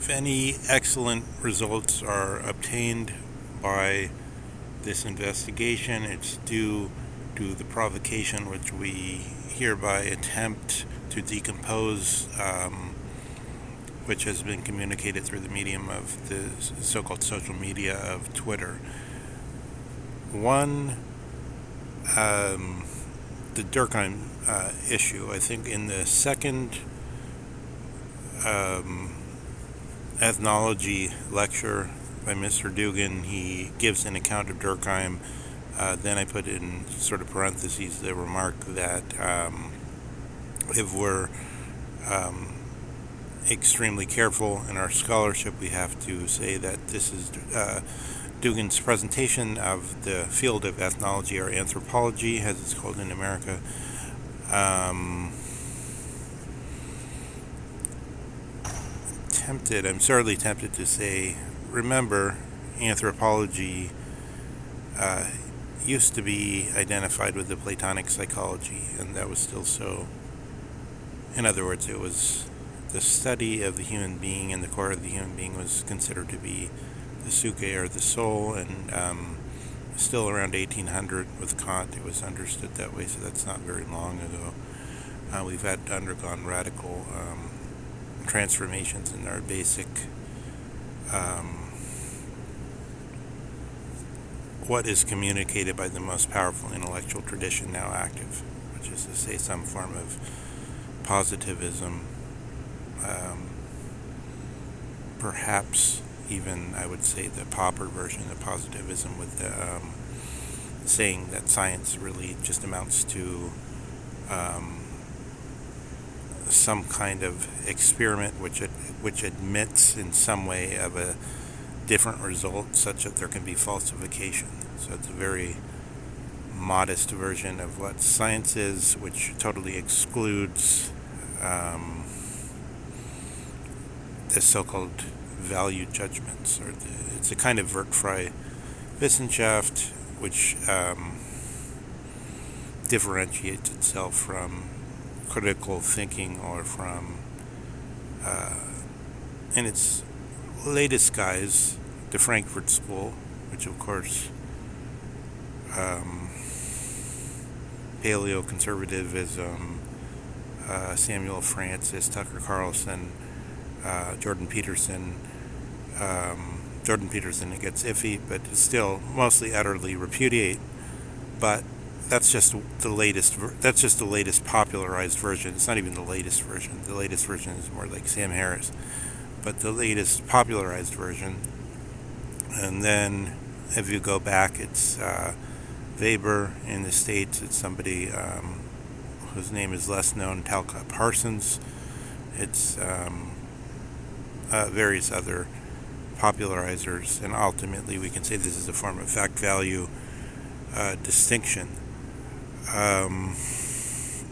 If any excellent results are obtained by this investigation, it's due to the provocation which we hereby attempt to decompose, which has been communicated through the medium of the so-called social media of Twitter. One, the Durkheim issue. I think in the second ethnology lecture by Mr. Dugin, he gives an account of Durkheim. Then I put in sort of parentheses the remark that if we're extremely careful in our scholarship, we have to say that this is Dugin's presentation of the field of ethnology or anthropology, as it's called in America. I'm sorely tempted to say, remember, anthropology used to be identified with the Platonic psychology, and that was still so. In other words, it was the study of the human being, and the core of the human being was considered to be the psyche or the soul, and still around 1800 with Kant it was understood that way, so that's not very long ago. We've undergone radical transformations in our basic what is communicated by the most powerful intellectual tradition now active, which is to say some form of positivism, perhaps even I would say the pauper version of positivism, with the saying that science really just amounts to some kind of experiment which admits in some way of a different result such that there can be falsification. So it's a very modest version of what science is, which totally excludes the so-called value judgments, or it's a kind of wertfrei Wissenschaft which differentiates itself from critical thinking, or from in its latest guise, the Frankfurt School, which of course paleoconservatism, Samuel Francis, Tucker Carlson, Jordan Peterson, it gets iffy, but still mostly utterly repudiate. But that's just the latest. That's just the latest popularized version. It's not even the latest version. The latest version is more like Sam Harris, but the latest popularized version. And then, if you go back, it's Weber in the States. It's somebody whose name is less known, Talcott Parsons. It's various other popularizers, and ultimately we can say this is a form of fact value distinction.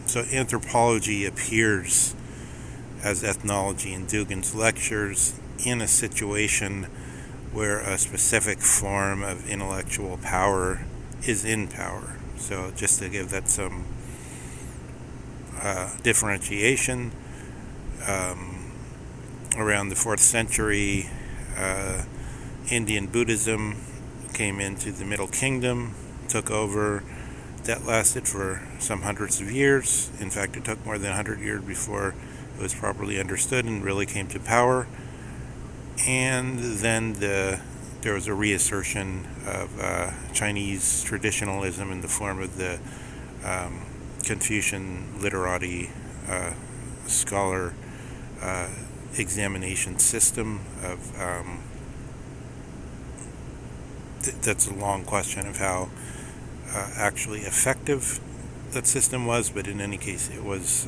So anthropology appears as ethnology in Dugin's lectures in a situation where a specific form of intellectual power is in power. So just to give that some differentiation, around the 4th century, Indian Buddhism came into the Middle Kingdom, took over. That lasted for some hundreds of years. In fact, it took more than 100 years before it was properly understood and really came to power. And then there was a reassertion of Chinese traditionalism in the form of the Confucian literati scholar examination system of that's a long question of how actually effective that system was, but in any case it was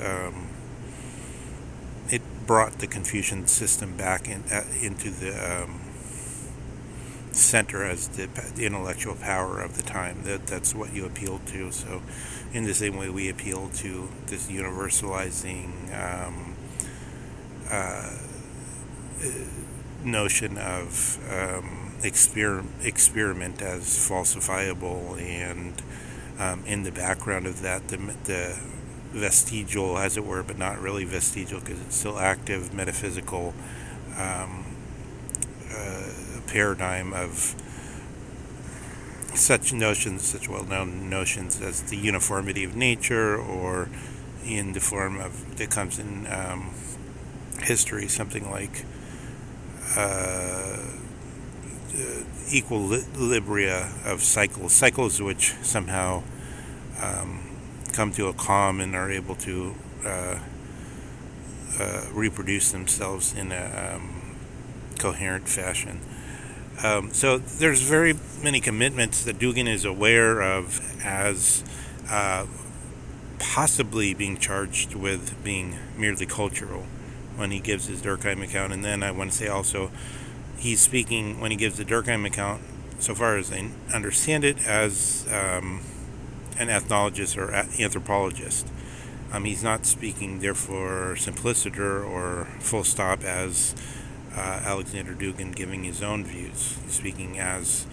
it brought the Confucian system back into the center as the intellectual power of the time. That's what you appealed to. So in the same way we appeal to this universalizing notion of experiment as falsifiable, and in the background of that, the vestigial, as it were, but not really vestigial because it's still active, metaphysical paradigm of such well-known notions as the uniformity of nature, or in the form of that comes in history, something like equilibria of cycles which somehow come to a calm and are able to reproduce themselves in a coherent fashion. So there's very many commitments that Dugin is aware of as possibly being charged with being merely cultural when he gives his Durkheim account. And then I want to say also, he's speaking, when he gives the Durkheim account, so far as I understand it, as an ethnologist or anthropologist. He's not speaking, therefore, simpliciter or full stop as Alexander Dugin giving his own views. He's speaking as,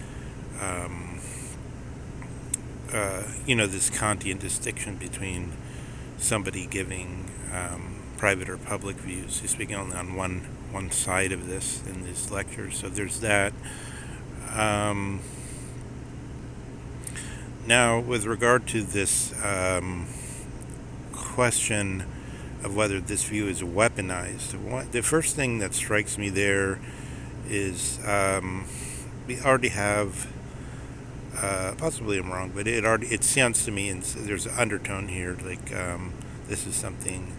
this Kantian distinction between somebody giving private or public views. He's speaking only on one side of this in these lectures. So there's that. Now, with regard to this question of whether this view is weaponized, the first thing that strikes me there is we already have, possibly I'm wrong, but it sounds to me, and there's an undertone here, like this is something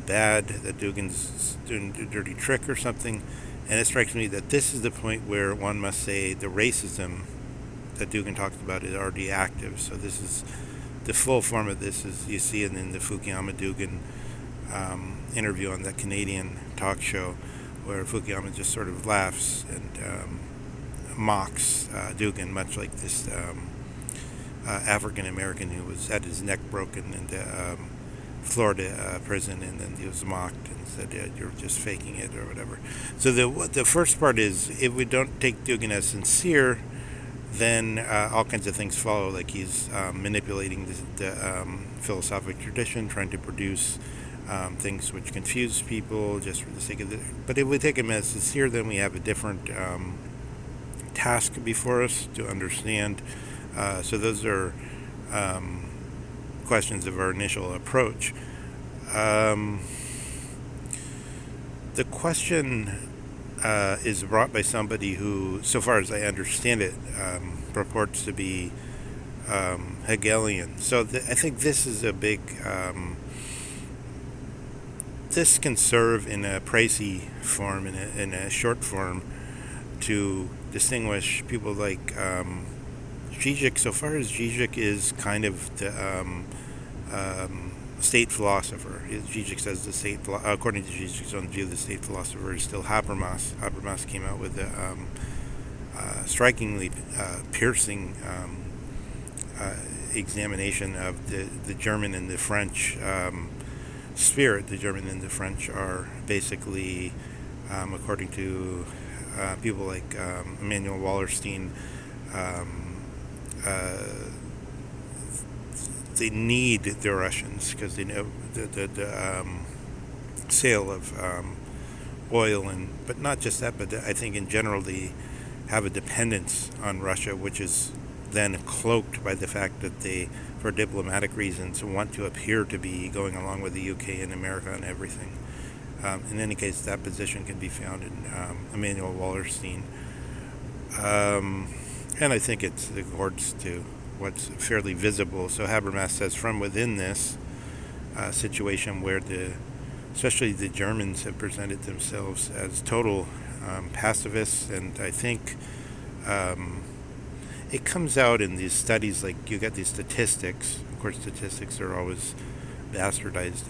bad, that Dugin's doing a dirty trick or something. And it strikes me that this is the point where one must say the racism that Dugin talks about is already active. So this is the full form of this, is you see it in the Fukuyama Dugin interview on that Canadian talk show, where Fukuyama just sort of laughs and mocks Dugin, much like this African American who was had his neck broken in the Florida prison, and then he was mocked and said, "You're just faking it," or whatever. So the first part is, if we don't take Dugin as sincere, then all kinds of things follow, like he's manipulating the philosophic tradition, trying to produce things which confuse people just for the sake of it. But if we take him as sincere, then we have a different task before us to understand. So those are questions of our initial approach. The question is brought by somebody who, so far as I understand it, purports to be Hegelian. So I think this is a big... this can serve in a précis form, in a short form, to distinguish people like Zizek. So far as Zizek is kind of the state philosopher. Zizek says according to Zizek's own view, the state philosopher is still Habermas. Habermas came out with a strikingly piercing examination of the German and the French spirit. The German and the French are basically, according to people like Emanuel Wallerstein, they need the Russians because they know the sale of oil, but not just that, but I think in general they have a dependence on Russia, which is then cloaked by the fact that they, for diplomatic reasons, want to appear to be going along with the UK and America and everything. In any case, that position can be found in Emanuel Wallerstein. And I think it accords to what's fairly visible. So Habermas says, from within this situation where especially the Germans have presented themselves as total pacifists, and I think it comes out in these studies, like you get these statistics. Of course, statistics are always bastardized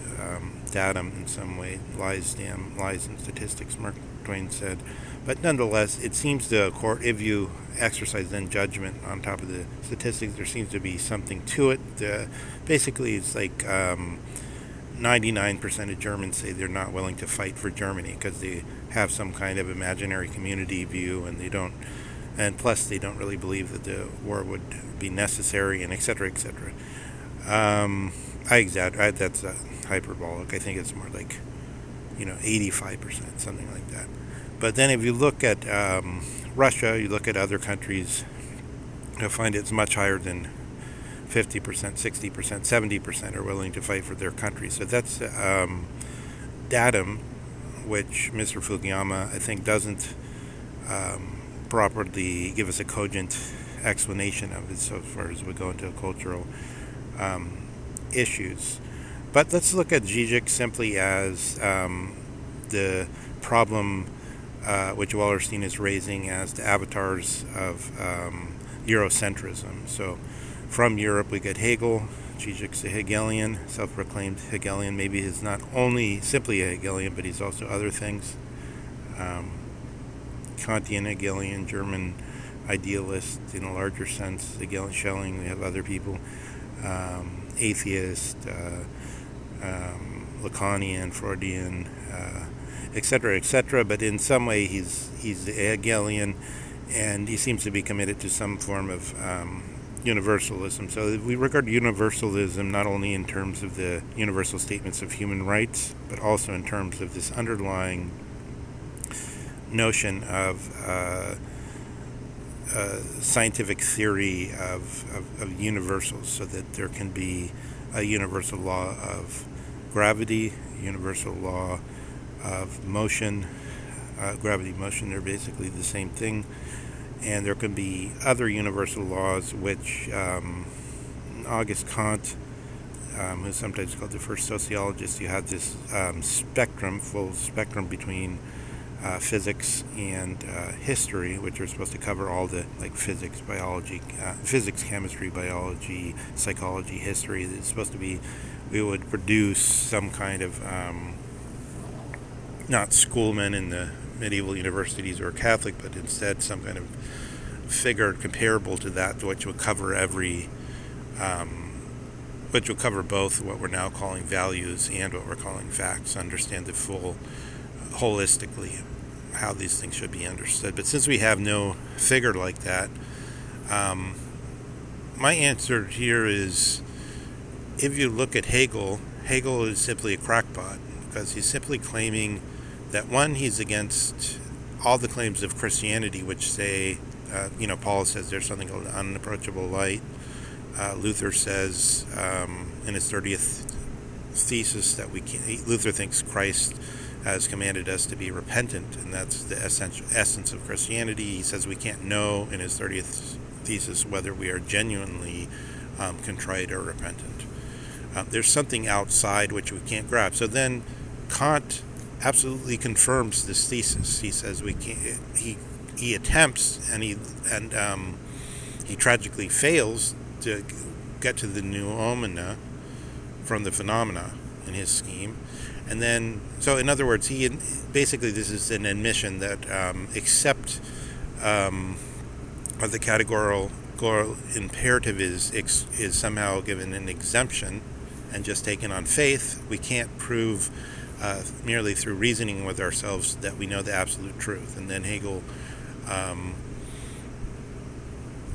datum in some way. Lies in statistics, Mark Twain said. But nonetheless, it seems to accord, if you exercise then judgment on top of the statistics, there seems to be something to it. Basically, it's like 99% of Germans say they're not willing to fight for Germany because they have some kind of imaginary community view, and they don't, and plus they don't really believe that the war would be necessary, and et cetera, et cetera. I exaggerate. That's hyperbolic. I think it's more like 85%, something like that. But then if you look at Russia, you look at other countries, you'll find it's much higher than 50%, 60%, 70% are willing to fight for their country. So that's datum, which Mr. Fukuyama, I think, doesn't properly give us a cogent explanation of it so far as we go into cultural issues. But let's look at Zizek simply as the problem which Wallerstein is raising as the avatars of Eurocentrism. So from Europe we get Hegel. Zizek's a Hegelian, self-proclaimed Hegelian. Maybe he's not only simply a Hegelian, but he's also other things. Kantian Hegelian, German idealist in a larger sense. Hegel, Schelling, we have other people. Atheist, Lacanian, Freudian, etc., etc. But in some way he's a Hegelian, and he seems to be committed to some form of universalism. So we regard universalism not only in terms of the universal statements of human rights, but also in terms of this underlying notion of scientific theory of universals, so that there can be a universal law of gravity, universal law of motion. Gravity, motion, they're basically the same thing. And there can be other universal laws which Auguste Comte, who's sometimes called the first sociologist, you have this full spectrum between physics and history, which are supposed to cover all the physics, biology, physics, chemistry, biology, psychology, history. It's supposed to be, we would produce some kind of not schoolmen in the medieval universities or Catholic, but instead some kind of figure comparable to that, which would cover which will cover both what we're now calling values and what we're calling facts, understand the full, holistically, how these things should be understood. But since we have no figure like that, my answer here is, if you look at Hegel is simply a crackpot, because he's simply claiming that, one, he's against all the claims of Christianity, which say, Paul says there's something called unapproachable light. Luther says in his 30th thesis that Luther thinks Christ has commanded us to be repentant, and that's the essence of Christianity. He says we can't know in his 30th thesis whether we are genuinely contrite or repentant. There's something outside which we can't grab. So then Kant absolutely confirms this thesis. He says we can't. He attempts, and he tragically fails to get to the noumena from the phenomena in his scheme. And then, so in other words, basically this is an admission that except the categorical imperative is somehow given an exemption and just taken on faith, we can't prove merely through reasoning with ourselves that we know the absolute truth. And then Hegel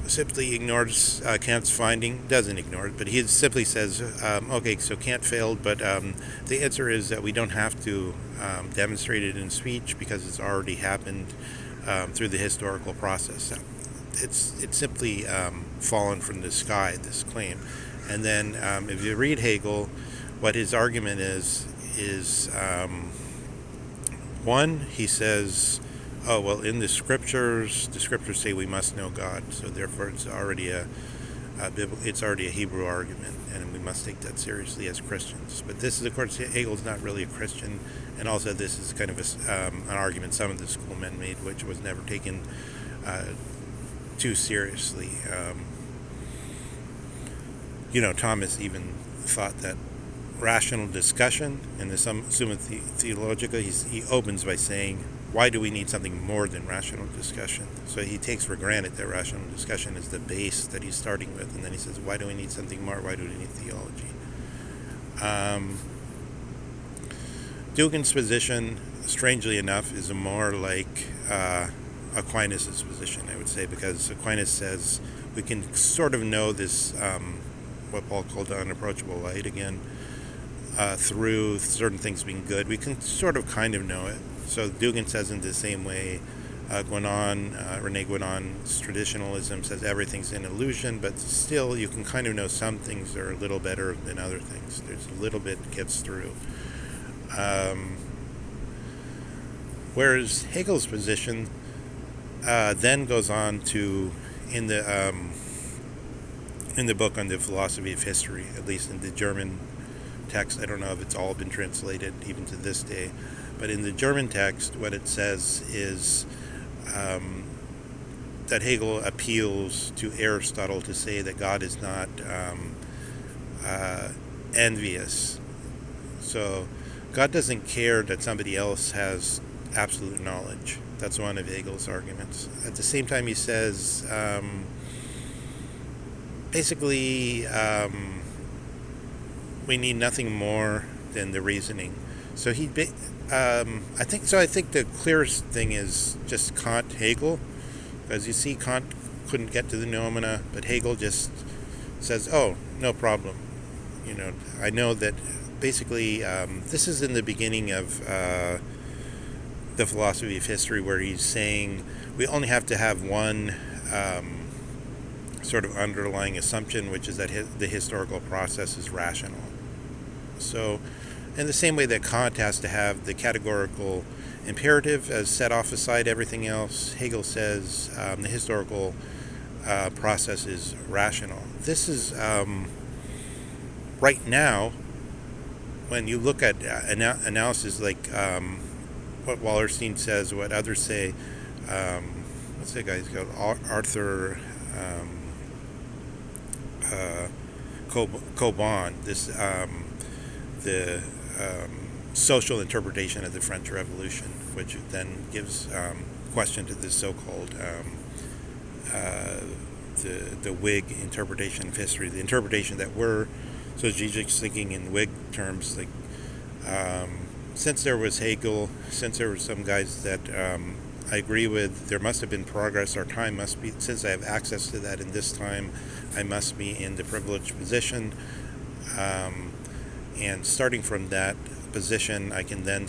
simply ignores Kant's finding, doesn't ignore it, but he simply says, okay, so Kant failed, but the answer is that we don't have to demonstrate it in speech because it's already happened through the historical process. It's simply fallen from the sky, this claim. And then if you read Hegel, what his argument is one, he says, oh, well, in the scriptures say we must know God, so therefore it's already a Hebrew argument, and we must take that seriously as Christians. But this is, of course, Hegel's not really a Christian, and also this is kind of an argument some of the schoolmen made, which was never taken too seriously. Thomas even thought that rational discussion in the Summa Theologica, he opens by saying, why do we need something more than rational discussion? So he takes for granted that rational discussion is the base that he's starting with, and then he says, why do we need something more? Why do we need theology? Dugin's position, strangely enough, is more like Aquinas' position, I would say, because Aquinas says we can sort of know this, what Paul called the unapproachable light again, through certain things being good. We can sort of kind of know it. So Dugin says in the same way, Rene Guénon's traditionalism says everything's an illusion, but still you can kind of know some things are a little better than other things. There's a little bit gets through. Whereas Hegel's position then goes on to, in the book on the philosophy of history, at least in the German text, I don't know if it's all been translated even to this day, but in the German text, what it says is that Hegel appeals to Aristotle to say that God is not envious. So God doesn't care that somebody else has absolute knowledge. That's one of Hegel's arguments. At the same time, he says, basically, we need nothing more than the reasoning. So I think the clearest thing is just Kant, Hegel, because you see Kant couldn't get to the noumena, but Hegel just says, "Oh, no problem." I know that basically this is in the beginning of the philosophy of history, where he's saying we only have to have one sort of underlying assumption, which is that the historical process is rational. So in the same way that Kant has to have the categorical imperative as set off aside everything else, Hegel says the historical process is rational. This is right now, when you look at analysis like what Wallerstein says, what others say, what's that guy's called? Arthur Coban, the social interpretation of the French Revolution, which then gives question to this so-called the Whig interpretation of history, the interpretation that so Zizek's thinking in Whig terms, like since there was Hegel, since there were some guys that I agree with, there must have been progress. Our time must be, since I have access to that in this time, I must be in the privileged position. And starting from that position, I can then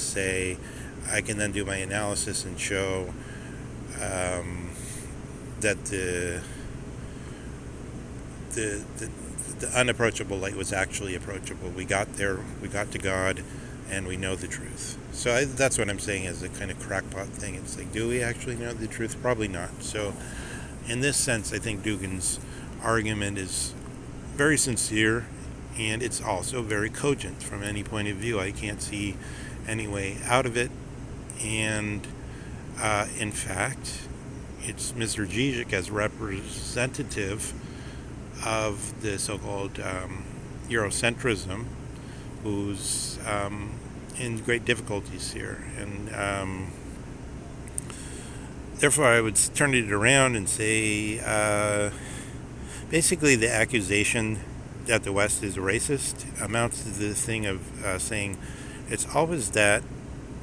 do my analysis and show that the unapproachable light was actually approachable. We got there, we got to God, and we know the truth. So that's what I'm saying is a kind of crackpot thing. It's like, do we actually know the truth? Probably not. So in this sense, I think Dugin's argument is very sincere, and it's also very cogent from any point of view. I can't see any way out of it. And in fact, it's Mr. Zizek as representative of the so-called Eurocentrism who's in great difficulties here. And therefore I would turn it around and say basically the accusation that the West is racist amounts to the thing of saying it's always that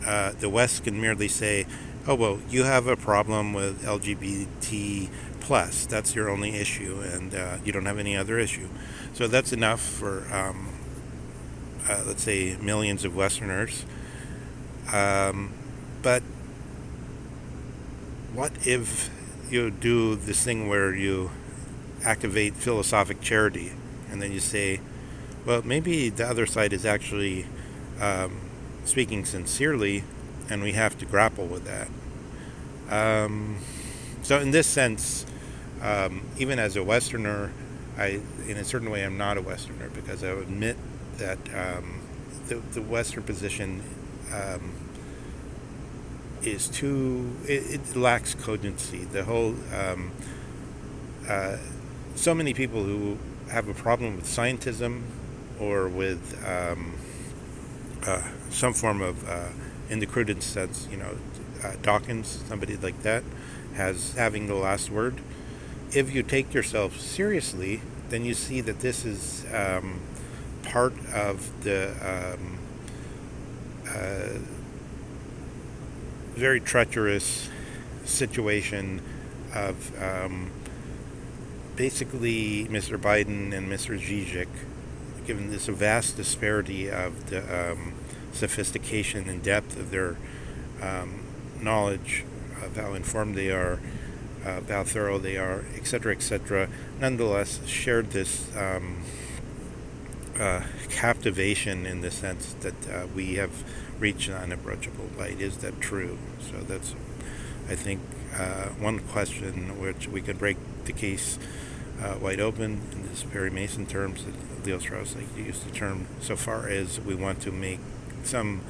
the West can merely say, oh, well, you have a problem with LGBT plus, that's your only issue, and you don't have any other issue. So that's enough for let's say millions of Westerners. But what if you do this thing where you activate philosophic charity, and then you say, well, maybe the other side is actually speaking sincerely, and we have to grapple with that. So in this sense, even as a Westerner, in a certain way, I'm not a Westerner, because I would admit that the Western position is too, it lacks cogency. The whole, so many people who have a problem with scientism or with some form of, in the crudest sense, Dawkins, somebody like that, having the last word. If you take yourself seriously, then you see that this is part of the very treacherous situation of basically Mr. Biden and Mr. Zizek, given this vast disparity of the sophistication and depth of their knowledge, of how informed they are, how thorough they are, etc., nonetheless shared this captivation in the sense that we have reached an unapproachable light. Is that true? So that's, I think, one question which we could break the case wide open in this Perry Mason terms that Leo Strauss used the term, so far as we want to make some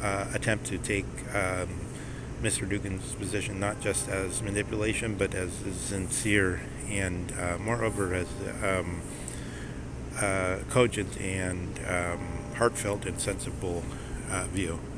attempt to take Mr. Dugin's position not just as manipulation, but as sincere and moreover as cogent and heartfelt and sensible view.